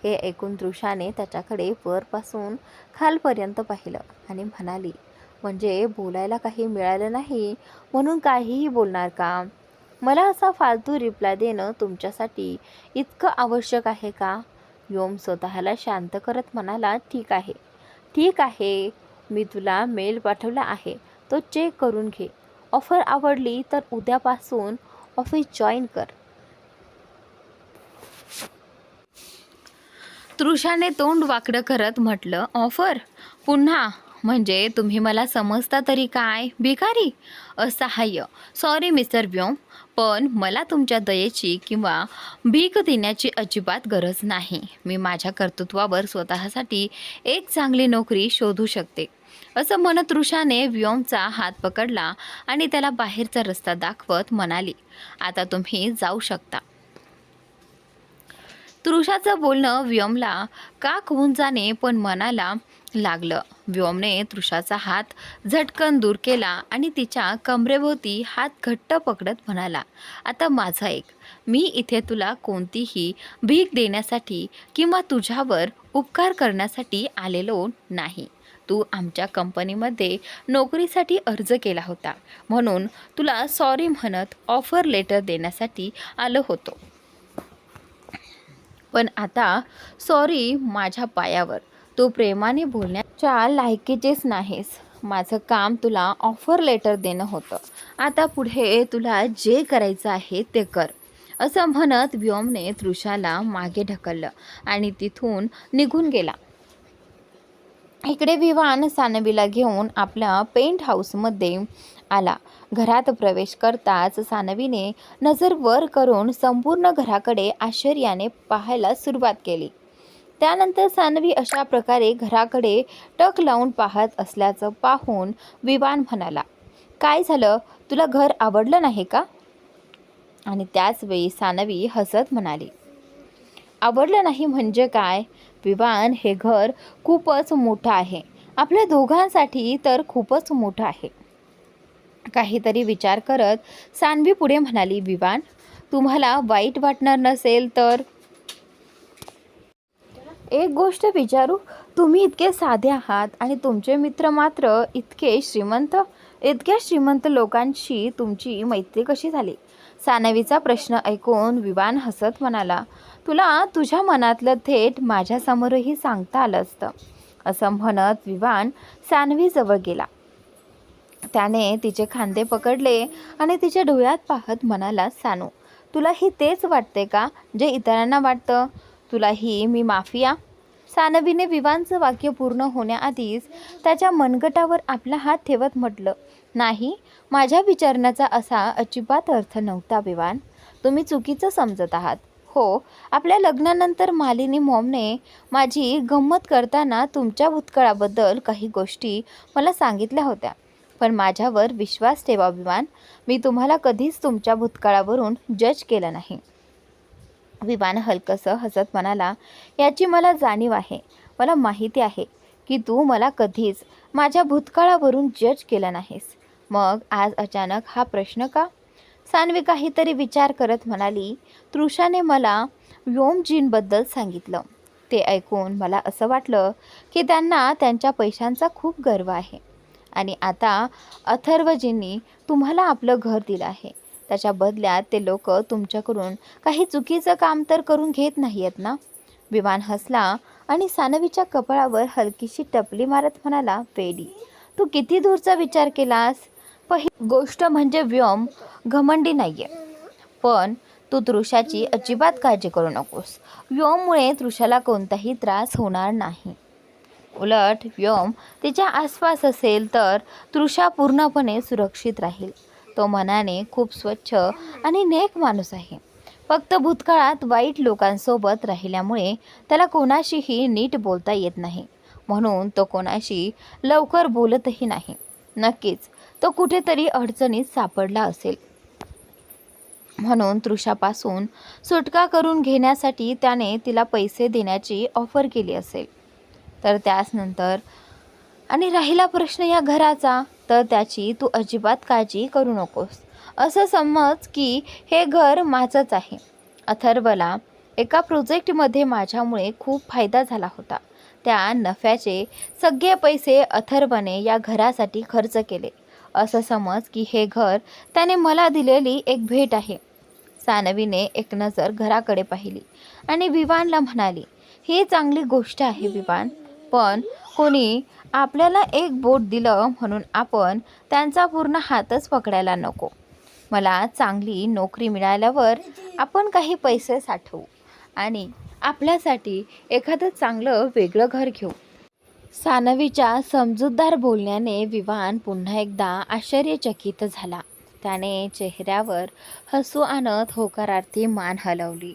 हे ऐकून तृषाने त्याच्याकडे वरपासून खालपर्यंत पाहिलं आणि म्हणाली, म्हणजे बोलायला काही मिळालं नाही म्हणून काहीही बोलणार का. मला असा फालतू रिप्लाय देणं तुमच्यासाठी इतकं आवश्यक आहे का? व्योम स्वतःला शांत करत म्हणाला, ठीक आहे, ठीक आहे. मी तुला मेल पाठवला आहे, तो चेक करून घे. ऑफर आवडली तर उद्यापासून ऑफिस जॉईन कर. तृषाने तोंड वाकडं करत म्हटलं, ऑफर? पुन्हा? म्हणजे तुम्ही मला समजता तरी काय, भिकारी? असहाय्य. सॉरी मिस्टर व्योम, पण मला तुमच्या दयेची किंवा भीक देण्याची अजिबात गरज नाही. मी माझ्या कर्तृत्वावर स्वतःसाठी एक चांगली नोकरी शोधू शकते. असं म्हणत तृषाने व्योमचा हात पकडला आणि त्याला बाहेरचा रस्ता दाखवत म्हणाली, आता तुम्ही जाऊ शकता. तृषाचं बोलणं व्योमला का जाणे पण मनाला लागलं. व्योमने तृषाचा हात झटकन दूर केला आणि तिच्या कमरेभोवती हात घट्ट पकडत म्हणाला, आता माझं ऐक. मी इथे तुला कोणतीही भीक देण्यासाठी किंवा तुझ्यावर उपकार करण्यासाठी आलेलो नाही. तू आमच्या कंपनीमध्ये नोकरीसाठी अर्ज केला होता, म्हणून तुला सॉरी म्हणत ऑफर लेटर देण्यासाठी आलो होतो. पण आता सॉरी माझ्या पायावर. तू प्रेमाने बोलण्याच्या लायकीचेच नाहीस. माझं काम तुला ऑफर लेटर देणं होतं. आता पुढे तुला जे करायचं आहे ते कर. असं म्हणत व्योमने तृषाला मागे ढकललं आणि तिथून निघून गेला. इकडे विवान सानवीला घेऊन आपल्या पेंट हाऊसमध्ये आला. घरात प्रवेश करताच सानवीने नजर वर करून संपूर्ण घराकडे आश्चर्याने पाहायला सुरुवात केली. त्यानंतर सानवी अशा प्रकारे घराकडे टक लावून पाहत असल्याचं पाहून विवान म्हणाला, काय झालं, तुला घर आवडलं नाही का? आणि त्याच वेळी सानवी हसत म्हणाली, आवडलं नाही म्हणजे काय विवान, हे घर खूपच मोठं आहे. आपल्या दोघांसाठी तर खूपच मोठं आहे. काहीतरी विचार करत सानवी पुढे म्हणाली, विवान, तुम्हाला वाईट वाटणार नसेल तर एक गोष्ट विचारू? तुम्ही इतके साधे आहात आणि तुमचे मित्र मात्र इतके श्रीमंत. इतक्या श्रीमंत लोकांशी तुमची मैत्री कशी झाली? सानवीचा प्रश्न ऐकून विवान हसत म्हणाला, तुला तुझ्या मनातलं थेट माझ्यासमोरही सांगता आलं असतं. असं म्हणत विवान सानवीजवळ गेला. त्याने तिचे खांदे पकडले आणि तिच्या डोळ्यात पाहत म्हणाला, सानू, तुलाही तेच वाटते का जे इतरांना वाटतं? तुलाही मी माफिया? सानवीने विवानचं वाक्य पूर्ण होण्याआधीच त्याच्या मनगटावर आपला हात ठेवत म्हटलं, नाही, माझ्या विचारण्याचा असा अजिबात अर्थ नव्हता विवान. तुम्ही चुकीचं समजत आहात. हो, आपल्या लग्नानंतर मालिनी मॉमने माझी गंमत करताना तुमच्या भूतकाळाबद्दल काही गोष्टी मला सांगितल्या होत्या. पण माझ्यावर विश्वास ठेवा विवान, मी तुम्हाला कधीच तुमच्या भूतकाळावरून जज केलं नाही. विवान हलकंसं हसत म्हणाला, याची मला जाणीव आहे. मला माहिती आहे की तू मला कधीच माझ्या भूतकाळावरून जज केलं नाहीस. मग आज अचानक हा प्रश्न का? सानवी काहीतरी विचार करत म्हणाली, तृषाने मला व्योमजींबद्दल सांगितलं. ते ऐकून मला असं वाटलं की त्यांना त्यांच्या पैशांचा खूप गर्व आहे. आणि आता अथर्वजींनी तुम्हाला आपलं घर दिलं आहे. त्याच्या बदल्यात ते लोक तुमच्याकडून काही चुकीचं काम तर करून घेत नाही आहेत ना? विवान हसला आणि सानवीच्या कपाळावर हलकीशी टपली मारत म्हणाला, वेडी, तू किती दूरचा विचार केलास? पहिली गोष्ट म्हणजे व्योम घमंडी नाही आहे. पण तू तृषाची अजिबात काळजी करू नकोस. व्योममुळे तृषाला कोणताही त्रास होणार नाही. उलट व्योम तिच्या आसपास असेल तर तृषा पूर्णपणे सुरक्षित राहील. तो मनाने खूप स्वच्छ आणि नेक माणूस आहे. फक्त भूतकाळात वाईट लोकांसोबत राहिल्यामुळे त्याला कोणाशीही नीट बोलता येत नाही. म्हणून तो कोणाशी लवकर बोलतही नाही. नक्कीच तो कुठेतरी अडचणीत सापडला असेल. म्हणून तृषापासून सुटका करून घेण्यासाठी त्याने तिला पैसे देण्याची ऑफर केली असेल. तर त्यानंतर आणि राहिला प्रश्न या घराचा, तर त्याची तू अजिबात काळजी करू नकोस. असं समज की हे घर माझंच आहे. अथर्वला एका प्रोजेक्टमध्ये माझ्यामुळे खूप फायदा झाला होता. त्या नफ्याचे सगळे पैसे अथर्वने या घरासाठी खर्च केले. असं समज की हे घर त्याने मला दिलेली एक भेट आहे. सानवीने एक नजर घराकडे पाहिली आणि विवानला म्हणाली, ही चांगली गोष्ट आहे विवान, पण कोणी आपल्याला एक बोट दिलं म्हणून आपण त्यांचा पूर्ण हातच पकडायला नको. मला चांगली नोकरी मिळाल्यावर आपण काही पैसे साठवू आणि आपल्यासाठी एखादं चांगलं वेगळं घर घेऊ. सानवीच्या समजूतदार बोलण्याने विवान पुन्हा एकदा आश्चर्यचकित झाला. त्याने चेहऱ्यावर हसू आणत होकारार्थी मान हलवली.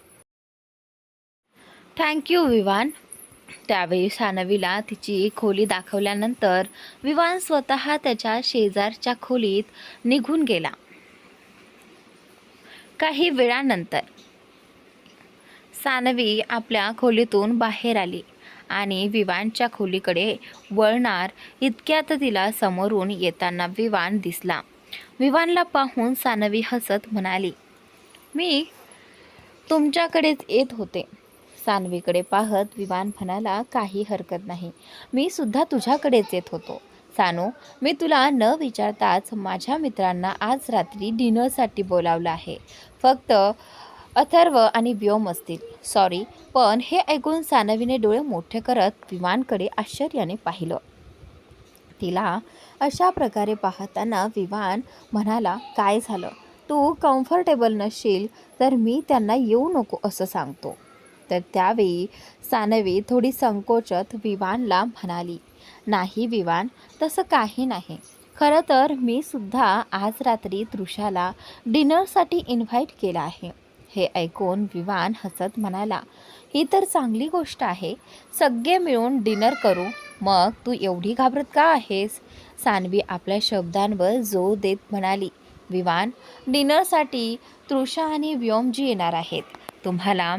थँक्यू विवान. त्यावेळी सानवीला तिची खोली दाखवल्यानंतर विवान स्वतः त्याच्या शेजारच्या खोलीत निघून गेला. काही वेळानंतर सानवी आपल्या खोलीतून बाहेर आली आणि विवानच्या खोलीकडे वळणार इतक्यात तिला समोरून येताना विवान दिसला. विवानला पाहून सानवी हसत म्हणाली, मी तुमच्याकडेच येत होते. सानवीकडे पाहत विवान म्हणाला, काही हरकत नाही, मी सुद्धा तुझ्याकडेच येत होतो. सानू, मी तुला न विचारताच माझ्या मित्रांना आज रात्री डिनरसाठी बोलावलं आहे. फक्त अथर्व आणि व्योम असतील. सॉरी. पण हे ऐकून सानवीने डोळे मोठे करत विवानकडे आश्चर्याने पाहिलं. तिला अशा प्रकारे पाहताना विवान म्हणाला, काय झालं? तू कम्फर्टेबल नसशील तर मी त्यांना येऊ नको असं सांगतो. तर त्यावेळी सानवी थोडी संकोचत विवानला म्हणाली, नाही विवान, तसं काही नाही. खरं तर मी सुद्धा आज रात्री तृषाला डिनरसाठी इन्व्हाइट केलं आहे. हे ऐकून विवान हसत म्हणाला, ही तर चांगली गोष्ट आहे. सगळे मिळून डिनर करू. मग तू एवढी घाबरत का आहेस? सानवी आपल्या शब्दांवर जोर देत म्हणाली, विवान, डिनरसाठी तृषा आणि व्योमजी येणार आहेत. तुम्हाला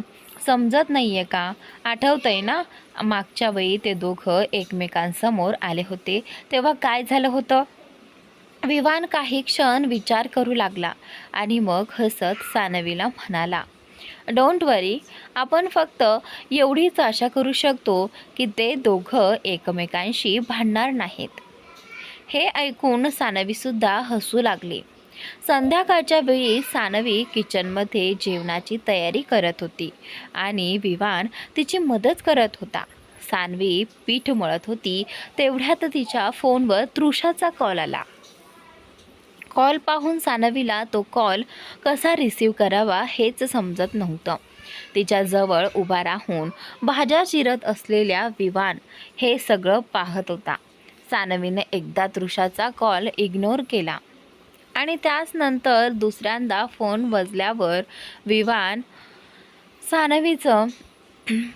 समजत नाही आहे का? आठवतंय ना, मागच्या वेळी ते दोघं एकमेकांसमोर आले होते तेव्हा काय झालं होतं? विवान काही क्षण विचार करू लागला आणि मग हसत सानवीला म्हणाला, डोंट वरी, आपण फक्त एवढीच आशा करू शकतो की ते दोघं एकमेकांशी भांडणार नाहीत. हे ऐकून सानवीसुद्धा हसू लागली. संध्याकाळच्या वेळी सानवी किचनमध्ये जेवणाची तयारी करत होती आणि विवान तिची मदत करत होता. सानवी पीठ मळत होती तेवढ्यात तिच्या फोनवर तृषाचा कॉल आला. कॉल पाहून सानवीला तो कॉल कसा रिसीव करावा हेच समजत नव्हतं. तिच्याजवळ उभा राहून भाज्या चिरत असलेल्या विवान हे सगळं पाहत होता. सानवीने एकदा तृषाचा कॉल इग्नोर केला आणि त्याच नंतर दुसऱ्यांदा फोन वाजल्यावर विवान सानवीचं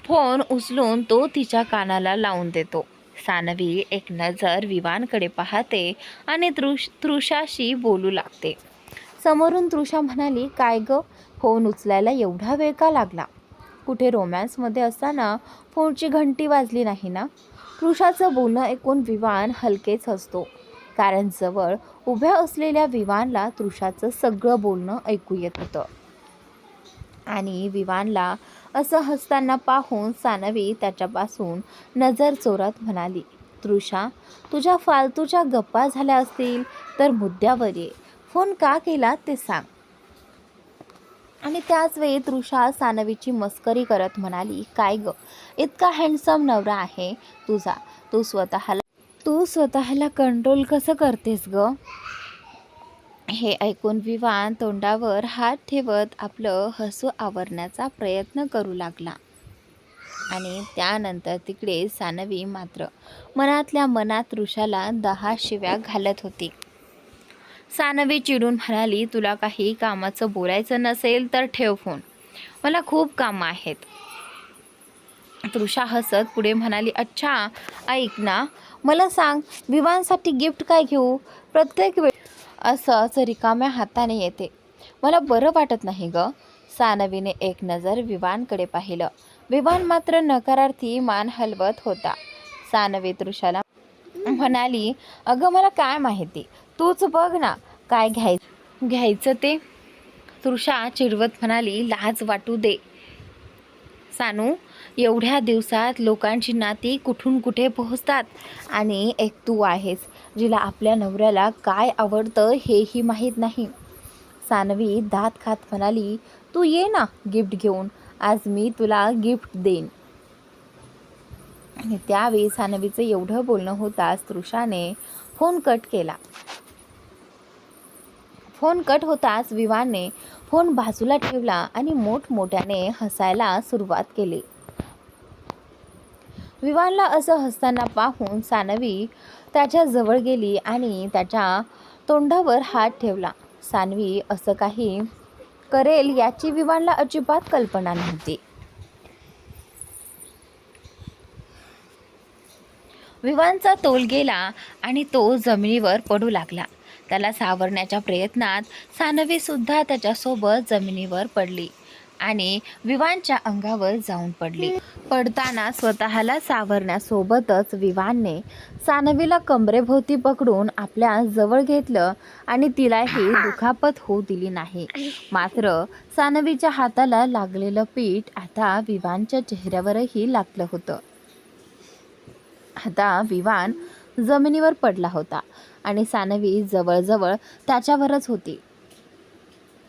फोन उचलून तो तिच्या कानाला लावून देतो. सानवी एक नजर विवानकडे पाहते आणि तृषाशी बोलू लागते. समोरून तृषा म्हणाली, काय गं, फोन उचलायला एवढा वेळ का लागला? कुठे रोमॅन्समध्ये असताना फोनची घंटी वाजली नाही ना? तृषाचं बोलणं ऐकून विवान हलकेच हसतो, कारण जवळ उभ्या असलेल्या विवानला तृषाचं सगळं बोलणं ऐकू येत होतं. आणि विवानला असं हसताना पाहून सानवी त्याच्यापासून नजर चोरत म्हणाली, तृषा, तुझ्या फालतूच्या गप्पा झाल्या असतील तर मुद्द्यावर ये. फोन का केला ते सांग. आणि त्याच वेळी तृषा सानवीची मस्करी करत म्हणाली, काय गं, इतका हँडसम नवरा आहे तुझा, तू स्वतःला कंट्रोल कसं करतेस गं? हे ऐकून विवान तोंडावर हात ठेवत आपलं हसू आवरण्याचा प्रयत्न करू लागला. आणि त्यानंतर तिकडे सानवी मात्र मनातल्या मनात तृषाला 10 शिव्या घालत होती. सानवी चिडून म्हणाली, तुला काही कामाचं बोलायचं नसेल तर ठेव फोन, मला खूप कामं आहेत. तृषा हसत पुढे म्हणाली, अच्छा ऐक ना, मला सांग, विवानसाठी गिफ्ट काय घेऊ? प्रत्येक वेळी असंच रिकाम्या हाताने येते, मला बरं वाटत नाही गं. सानवीने एक नजर विवानकडे पाहिलं. विवान मात्र नकारार्थी मान हलवत होता. सानवी तृषाला म्हणाली, अगं मला काय माहिती, तूच बघ ना काय घ्यायचं ते. तृषा चिडवत म्हणाली, लाज वाटू दे. सानू, एवढ्या दिवसात लोकांची नाती कुठून कुठे पोहोचतात आणि एक तू आहेस जिला आपल्या नवऱ्याला काय आवडतं हेही माहीत नाही. सानवी दात खात म्हणाली, तू ये ना गिफ्ट घेऊन, आज मी तुला गिफ्ट देईन. आणि त्यावेळी सानवीचं एवढं बोलणं होताच तृषाने फोन कट केला. फोन कट होताच विवानने फोन बाजूला ठेवला आणि मोठमोठ्याने हसायला सुरुवात केली. विवानला असं हसताना पाहून सानवी त्याच्या जवळ गेली आणि त्याच्या तोंडावर हात ठेवला. सानवी असं काही करेल याची विवानला अजिबात कल्पना नव्हती. विवानचा तोल गेला आणि तो जमिनीवर पडू लागला. त्याला सावरण्याच्या प्रयत्नात सानवी सुद्धा त्याच्यासोबत जमिनीवर पडली आणि विवानच्या अंगावर जाऊन पडली. पडताना स्वतःला सावरण्यासोबतच विवानने सानवीला कमरेभोवती पकडून आपल्या जवळ घेतलं आणि तिलाही दुखापत होऊ दिली नाही. मात्र सानवीच्या हाताला लागलेलं पीठ आता विवानच्या चेहऱ्यावरही लागलं होतं. आता विवान जमिनीवर पडला होता आणि सानवी जवळजवळ त्याच्यावरच होती.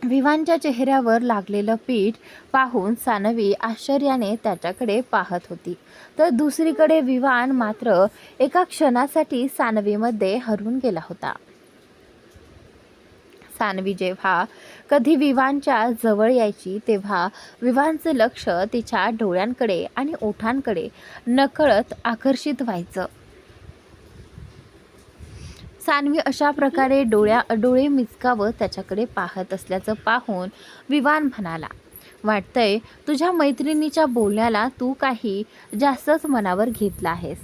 विवानच्या चेहऱ्यावर लागलेलं पीठ पाहून सानवी आश्चर्याने त्याच्याकडे पाहत होती, तर दुसरीकडे विवान मात्र एका क्षणासाठी सानवीमध्ये हरवून गेला होता. सानवी जेव्हा कधी विवानच्या जवळ यायची तेव्हा विवानचं लक्ष तिच्या डोळ्यांकडे आणि ओठांकडे नकळत आकर्षित व्हायचं. सानवी अशा प्रकारे डोळे मिचकावत त्याच्याकडे पाहत असल्याचं पाहून विवान म्हणाला, वाटतंय तुझ्या मैत्रिणीच्या बोलण्याला तू काही जास्तच मनावर घेतला आहेस.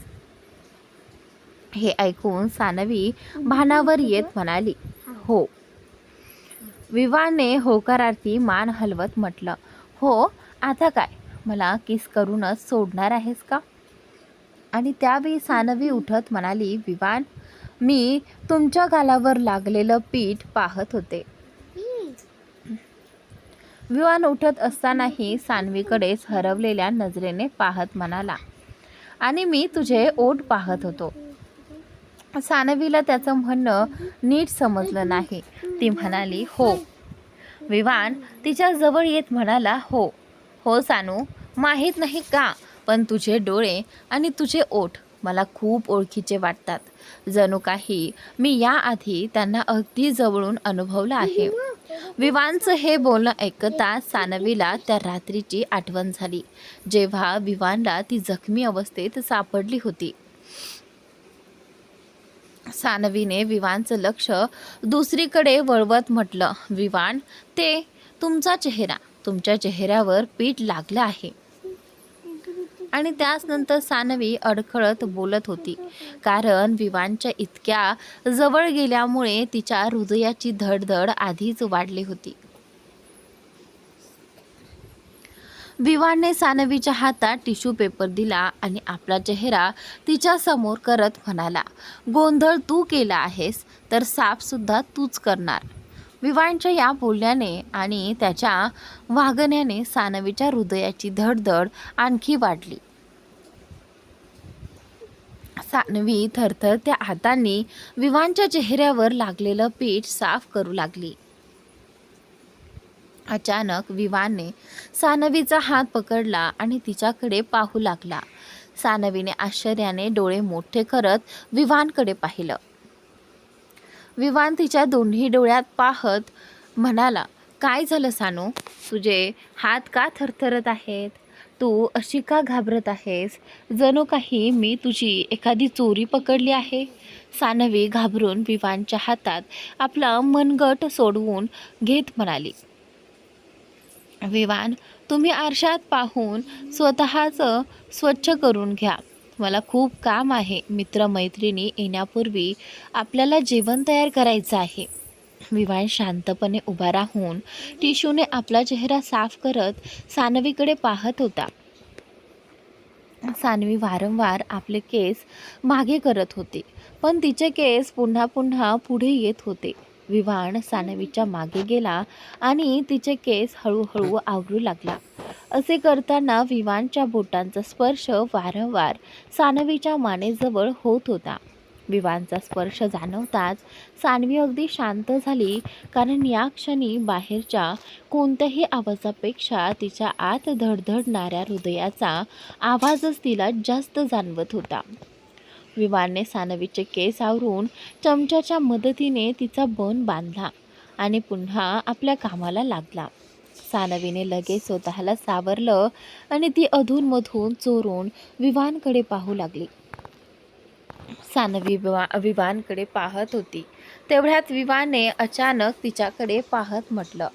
हे ऐकून सानवी भानावर येत म्हणाली, हो. विवानने होकारार्थी मान हलवत म्हटलं, हो, आता काय, मला किस करूनच सोडणार आहेस का? आणि त्यावेळी सानवी उठत म्हणाली, विवान, मी तुमच्या गालावर लागलेलं पीठ पाहत होते. विवान उठत असतानाही सानवीकडेच हरवलेल्या नजरेने पाहत म्हणाला, आणि मी तुझे ओठ पाहत होतो. सानवीला त्याचं म्हणणं नीट समजलं नाही. ती म्हणाली, हो. विवान तिच्या जवळ येत म्हणाला, हो हो सानू, माहीत नाही का, पण तुझे डोळे आणि तुझे ओठ मला खूप ओळखीचे वाटतात. जणू काही मी याआधी त्यांना अगदी जवळून अनुभवलं आहे. विवानचं हे बोलणं ऐकता सानवीला त्या रात्रीची आठवण झाली, जेव्हा विवानला ती जखमी अवस्थेत सापडली होती. सानवीने विवानचं लक्ष दुसरीकडे वळवत म्हटलं, विवान, ते तुमच्या चेहऱ्यावर पीठ लागलं आहे. आणि त्याचनंतर सानवी अडखळत बोलत होती, कारण विवानच्या इतक्या जवळ गेल्यामुळे तिच्या हृदयाची धडधड आधीच वाढली होती. विवानने सानवीच्या हातात टिश्यू पेपर दिला आणि आपला चेहरा तिच्या समोर करत म्हणाला, गोंधळ तू केला आहेस तर साफसुद्धा तूच करणार. विवानच्या या बोलण्याने आणि त्याच्या वागण्याने सानवीच्या हृदयाची धडधड आणखी वाढली. सानवी थरथरत्या हातांनी विवानच्या चेहऱ्यावर लागलेलं पीठ साफ करू लागली. अचानक विवानने सानवीचा हात पकडला आणि तिच्याकडे पाहू लागला. सानवीने आश्चर्याने डोळे मोठे करत विवानकडे पाहिलं. विवान तिच्या दोन्ही डोळ्यात पाहत म्हणाला, काय झालं सानू, तुझे हात का थरथरत आहेत? तू अशी का घाबरत आहेस? जणू काही मी तुझी एखादी चोरी पकडली आहे. सानवी घाबरून विवानच्या हातात आपला मनगट सोडवून घेत म्हणाली, विवान, तुम्ही आरशात पाहून स्वतःचं स्वच्छ करून घ्या. मला खूप काम आहे. मित्रमैत्रिणी येण्यापूर्वी आपल्याला जेवण तयार करायचं आहे. विवान शांतपणे उभा राहून टिशूने आपला चेहरा साफ करत सानवीकडे पाहत होता. सानवी वारंवार आपले केस मागे करत होते, पण तिचे केस पुन्हा पुन्हा पुढे येत होते. विवान सानवीच्या मागे गेला आणि तिचे केस हळूहळू आवरू लागला. असे करताना विवानच्या बोटांचा स्पर्श वारंवार सानवीच्या मानेजवळ होत होता. विवानचा स्पर्श जाणवताच सानवी अगदी शांत झाली, कारण या क्षणी बाहेरच्या कोणत्याही आवाजापेक्षा तिच्या आत धडधडणाऱ्या हृदयाचा आवाजच तिला जास्त जाणवत होता. विवानने सानवीचे केस आवरून चमच्याच्या मदतीने तिचा बन बांधला आणि पुन्हा आपल्या कामाला लागला. सानवीने लगेच स्वतःला सावरलं आणि ती अधूनमधून चोरून विवानकडे पाहू लागली. सानवी विवानकडे पाहत होती तेवढ्यात विवानने अचानक तिच्याकडे पाहत म्हटलं,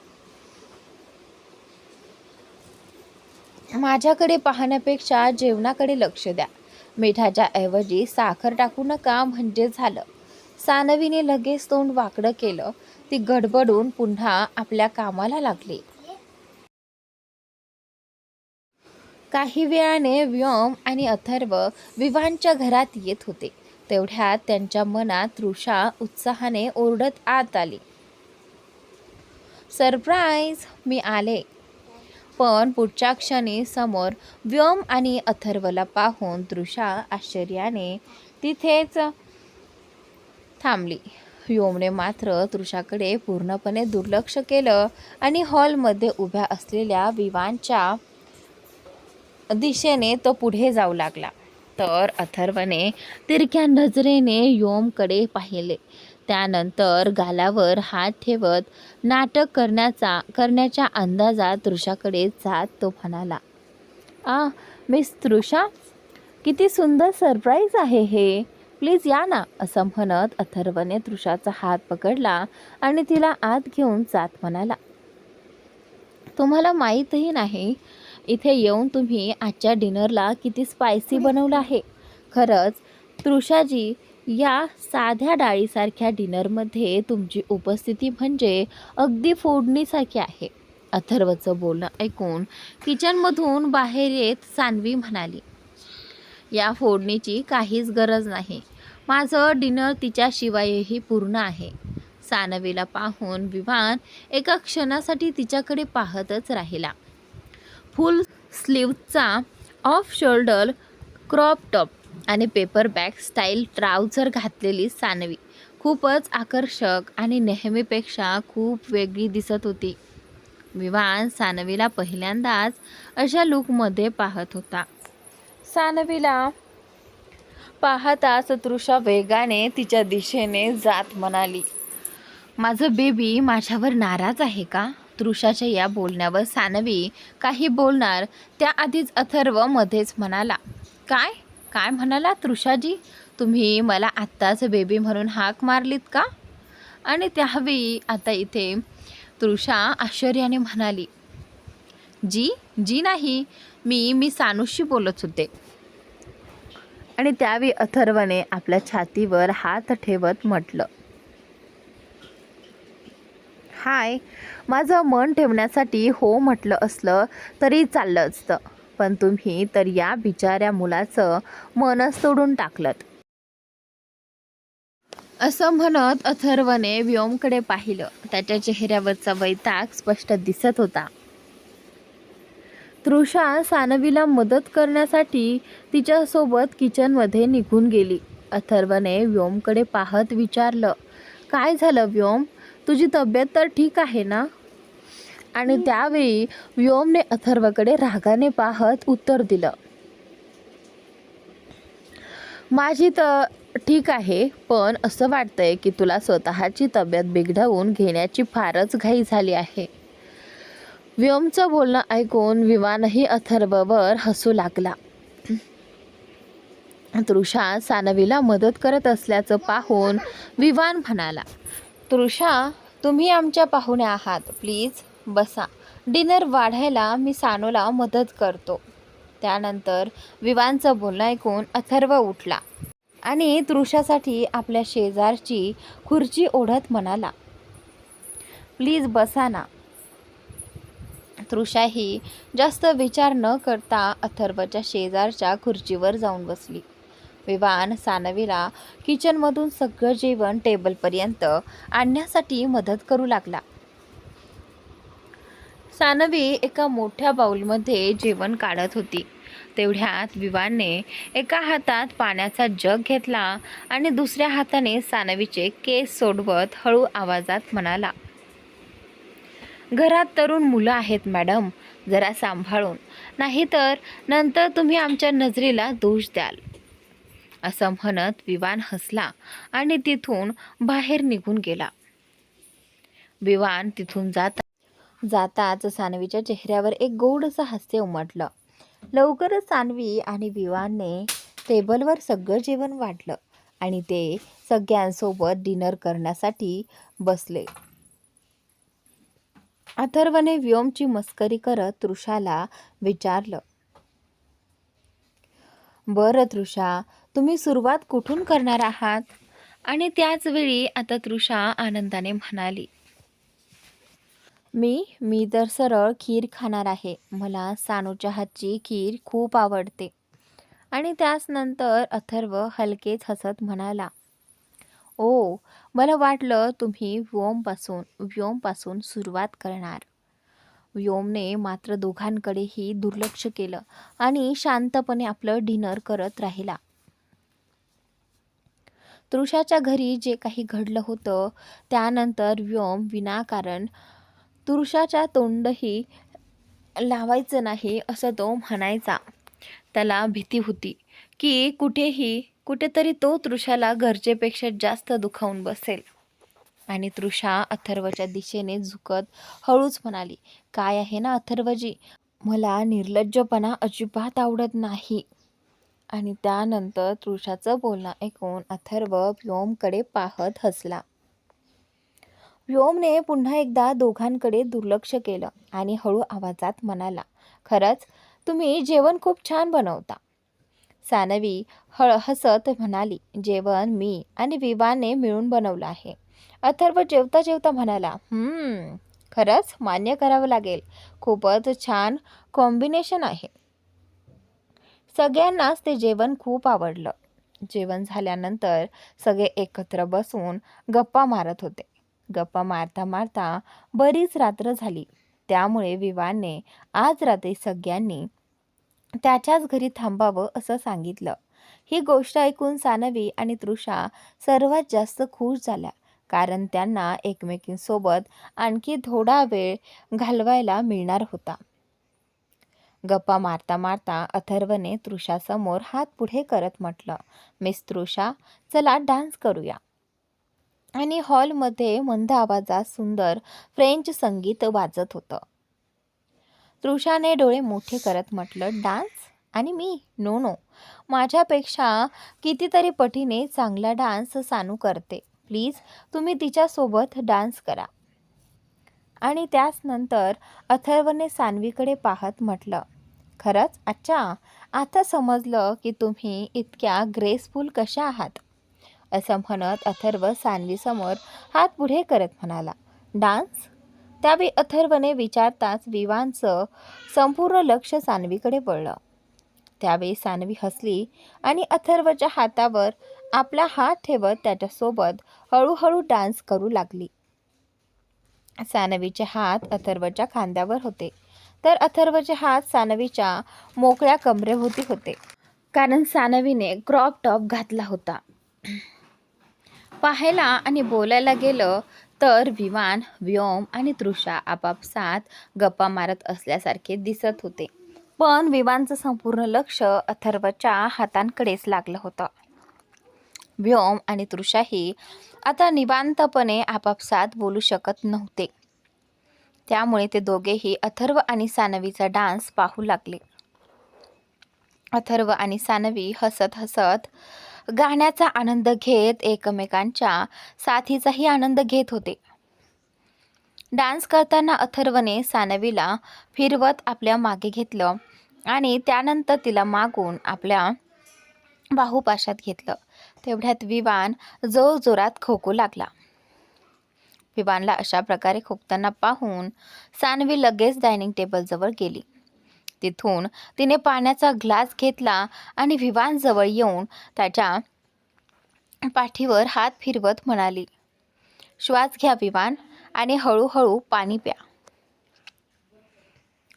माझ्याकडे पाहण्यापेक्षा जेवणाकडे लक्ष द्या. मिठाच्या ऐवजी साखर टाकू नका म्हणजे झालं. सानवीने लगेच तोंड वाकडं केलं. ती गडबडून पुन्हा आपल्या कामाला लागली. काही वेळाने व्योम आणि अथर्व विवानच्या घरात येत होते. तेवढ्यात त्यांच्या मनात तृषा उत्साहाने ओरडत आत आली, सरप्राईज, मी आले. पण पुढच्या क्षणी समोर व्योम आणि अथर्वला पाहून तृषा आश्चर्याने तिथेच थांबली. व्योमने मात्र तृषाकडे पूर्णपणे दुर्लक्ष केलं आणि हॉलमध्ये उभ्या असलेल्या विवानच्या दिशेने तो पुढे जाऊ लागला. तर अथर्वने तिरक्या नजरेने व्योमकडे पाहिले. त्यानंतर गालावर हात ठेवत नाटक करण्याच्या अंदाजात तृषाकडे जात तो म्हणाला, मिस तृषा, किती सुंदर सरप्राईज आहे हे, प्लीज या ना. असं म्हणत अथर्वने तृषाचा हात पकडला आणि तिला आत घेऊन जात म्हणाला, तुम्हाला माहीतही नाही इथे येऊन तुम्ही आजच्या डिनरला किती स्पायसी बनवलं आहे. खरंच तृषाजी, या साध्या डाळीसारख्या डिनरमध्ये तुमची उपस्थिती म्हणजे अगदी फोडणीसारखी आहे. अथर्वचं बोलणं ऐकून किचनमधून बाहेर येत सानवी म्हणाली, या फोडणीची काहीच गरज नाही. माझं डिनर तिच्याशिवायही पूर्ण आहे. सानवीला पाहून विवान एका क्षणासाठी तिच्याकडे पाहतच राहिला. फुल स्लीव्हचा ऑफ शोल्डर क्रॉप टॉप आणि पेपर बॅग स्टाईल ट्राउझर घातलेली सानवी खूपच आकर्षक आणि नेहमीपेक्षा खूप वेगळी दिसत होती. विवान सानवीला पहिल्यांदाच अशा लुकमध्ये पाहत होता. सानवीला पाहताच तृषा वेगाने तिच्या दिशेने जात म्हणाली, माझं बेबी माझ्यावर नाराज आहे का? तृषाच्या या बोलण्यावर सानवी काही बोलणार त्याआधीच अथर्व मध्येच म्हणाला, काय काय म्हणाला तृषाजी, तुम्ही मला आत्ताच बेबी म्हणून हाक मारलीत का? आणि त्यावेळी आता इथे तृषा आश्चर्याने म्हणाली, जी नाही, मी सानूशी बोलत होते. आणि त्यावेळी अथर्वने आपल्या छातीवर हात ठेवत म्हटलं, हाय, माझं मन ठेवण्यासाठी हो म्हटलं असलं तरी चाललं असतं, पण तुम्ही तर या बिचाऱ्या मुलाचं मनच तोडून टाकलं. असं म्हणत अथर्वने व्योमकडे पाहिलं. त्याच्या चेहऱ्यावरचा वैताग स्पष्ट दिसत होता. तृषा सानवीला मदत करण्यासाठी तिच्यासोबत किचनमध्ये निघून गेली. अथर्वने व्योमकडे पाहत विचारलं, काय झालं व्योम, तुझी तब्येत तर ठीक आहे ना? आणि त्यावेळी व्योमने अथर्वकडे रागाने पाहत उत्तर दिलं, माझी तर ठीक आहे, पण असं वाटतंय की तुला स्वतःची तब्येत बिघडवून घेण्याची फारच घाई झाली आहे. व्योमचं बोलणं ऐकून विवानही अथर्ववर हसू लागला. तृषा सानवीला मदत करत असल्याचं पाहून विवान म्हणाला, तृषा, तुम्ही आमच्या पाहुण्या आहात, प्लीज बसा. डिनर वाढायला मी सानूला मदत करतो. त्यानंतर विवानचं बोलणं ऐकून अथर्व उठला आणि तृषासाठी आपल्या शेजारची खुर्ची ओढत म्हणाला, प्लीज बसा ना. तृषाही जास्त विचार न करता अथर्वच्या शेजारच्या खुर्चीवर जाऊन बसली. विवान सानवीला किचनमधून सगळं जेवण टेबलपर्यंत आणण्यासाठी मदत करू लागला. सानवी एका मोठ्या बाउलमध्ये जेवण काढत होती. तेवढ्यात विवानने एका हातात पाण्याचा जग घेतला आणि दुसऱ्या हाताने सानवीचे केस सोडवत हळू आवाजात म्हणाला, घरात तरुण मुलं आहेत मॅडम, जरा सांभाळून, नाहीतर नंतर तुम्ही आमच्या नजरेला दोष द्याल. असं म्हणत विवान हसला आणि तिथून बाहेर निघून गेला. विवान तिथून जाताच सानवीच्या चेहऱ्यावर एक गोडसं हास्य उमटलं. लवकरच सानवी आणि विवानने टेबलवर सगळं जेवण वाढलं आणि ते सगळ्यांसोबत डिनर करण्यासाठी बसले. अथर्वने व्योमची मस्करी करत तृषाला विचारलं, बरं तृषा, तुम्ही सुरुवात कुठून करणार आहात? आणि त्याच वेळी आता तृषा आनंदाने म्हणाली, मी तर सरळ खीर खाणार आहे. मला सानूच्या हातची खीर खूप आवडते. आणि त्याच नंतर अथर्व हलकेच हसत म्हणाला, ओ, मला वाटलं तुम्ही व्योमपासून सुरुवात करणार. व्योमने मात्र दोघांकडेही दुर्लक्ष केलं आणि शांतपणे आपलं डिनर करत राहिला. तृषाच्या घरी जे काही घडलं होतं त्यानंतर व्योम विनाकारण तृषाच्या तोंडही लावायचं नाही असं तो म्हणायचा. त्याला भीती होती की कुठेतरी तो तृषाला गरजेपेक्षा जास्त दुखावून बसेल. आणि तृषा अथर्वच्या दिशेने झुकत हळूच म्हणाली, काय आहे ना अथर्वजी, मला निर्लज्जपणा अजिबात आवडत नाही. आणि त्यानंतर तृषाचं बोलणं ऐकून अथर्व व्योमकडे पाहत हसला. व्योमने पुन्हा एकदा दोघांकडे दुर्लक्ष केलं आणि हळू आवाजात म्हणाला, खरंच तुम्ही जेवण खूप छान बनवता. सानवी हसत म्हणाली, जेवण मी आणि विवाने मिळून बनवलं आहे. अथर्व जेवता जेवता म्हणाला, खरंच मान्य करावं लागेल, खूपच छान कॉम्बिनेशन आहे. सगळ्यांनाच ते जेवण खूप आवडलं. जेवण झाल्यानंतर सगळे एकत्र बसून गप्पा मारत होते. गप्पा मारता मारता बरीच रात्र झाली. त्यामुळे विवानने आज रात्री सगळ्यांनी त्याच्याच घरी थांबावं असं सांगितलं. ही गोष्ट ऐकून सानवी आणि तृषा सर्वात जास्त खुश झाल्या, कारण त्यांना एकमेकींसोबत आणखी थोडा वेळ घालवायला मिळणार होता. गप्पा मारता मारता अथर्वने तृषासमोर हात पुढे करत म्हटलं, मिस तृषा, चला डान्स करूया. आणि हॉलमध्ये मंद आवाजात सुंदर फ्रेंच संगीत वाजत होतं. तृषाने डोळे मोठे करत म्हटलं, डान्स? आणि मी, नो, माझ्यापेक्षा कितीतरी पटीने चांगला डान्स सानू करते. प्लीज तुम्ही तिच्यासोबत डान्स करा. आणि त्याच नंतर अथर्वने सानवीकडे पाहत म्हटलं, खरंच? अच्छा, आता समजलं की तुम्ही इतक्या ग्रेसफुल कशा आहात. असं म्हणत अथर्व सानवीसमोर हात पुढे करत म्हणाला, डान्स? त्यावेळी अथर्वने विचारताच विवानचं संपूर्ण लक्ष सानवीकडे वळलं. त्यावेळी सानवी हसली आणि अथर्वच्या हातावर आपला हात ठेवत त्याच्यासोबत हळूहळू डान्स करू लागली. सानवीचे हात अथर्वच्या खांद्यावर होते, तर अथर्वचे हात सानवीच्या मोकळ्या कमरेभोवती होते, कारण सानवीने क्रॉप टॉप घातला होता. पाहायला आणि बोलायला गेलं तर विवान, व्योम आणि तृषा आपापसात गप्पा मारत असल्यासारखे दिसत होते, पण विवानचं संपूर्ण लक्ष अथर्वच्या हातांकडेच लागलं होतं. व्योम आणि तृषाही आता निवांतपणे आपापसात बोलू शकत नव्हते. त्यामुळे ते दोघेही अथर्व आणि सानवीचा डान्स पाहू लागले. अथर्व आणि सानवी हसत हसत गाण्याचा आनंद घेत एकमेकांच्या साथीचाही आनंद घेत होते. डान्स करताना अथर्वने सानवीला फिरवत आपल्या मागे घेतलं आणि त्यानंतर तिला मागून आपल्या बाहुपाशात घेतलं. तेवढ्यात विवान जोरजोरात खोकू लागला. विवानला अशा प्रकारे खोकताना पाहून सानवी लगेच डायनिंग टेबलजवळ गेली. तिथून तिने पाण्याचा ग्लास घेतला आणि विवानजवळ येऊन त्याच्या पाठीवर हात फिरवत म्हणाली, श्वास घ्या विवान आणि हळूहळू पाणी प्या.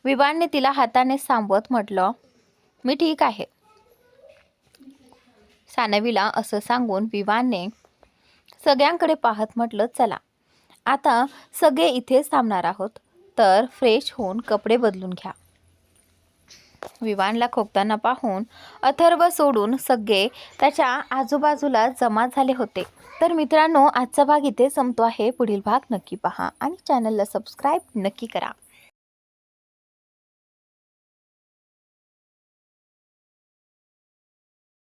विवानने तिला हाताने सांबवत म्हटलं, मी ठीक आहे. सानवीला असं सांगून विवानने सगळ्यांकडे पाहत म्हटलं, चला आता सगळे इथेच थांबणार आहोत, तर फ्रेश होऊन कपडे बदलून घ्या. विवानला खोकताना पाहून अथर्व सोडून सगळे त्याच्या आजूबाजूला जमा झाले होते. तर मित्रांनो, आजचा भाग इथे संपतो आहे. पुढील भाग नक्की पहा आणि चॅनलला सबस्क्राईब नक्की करा.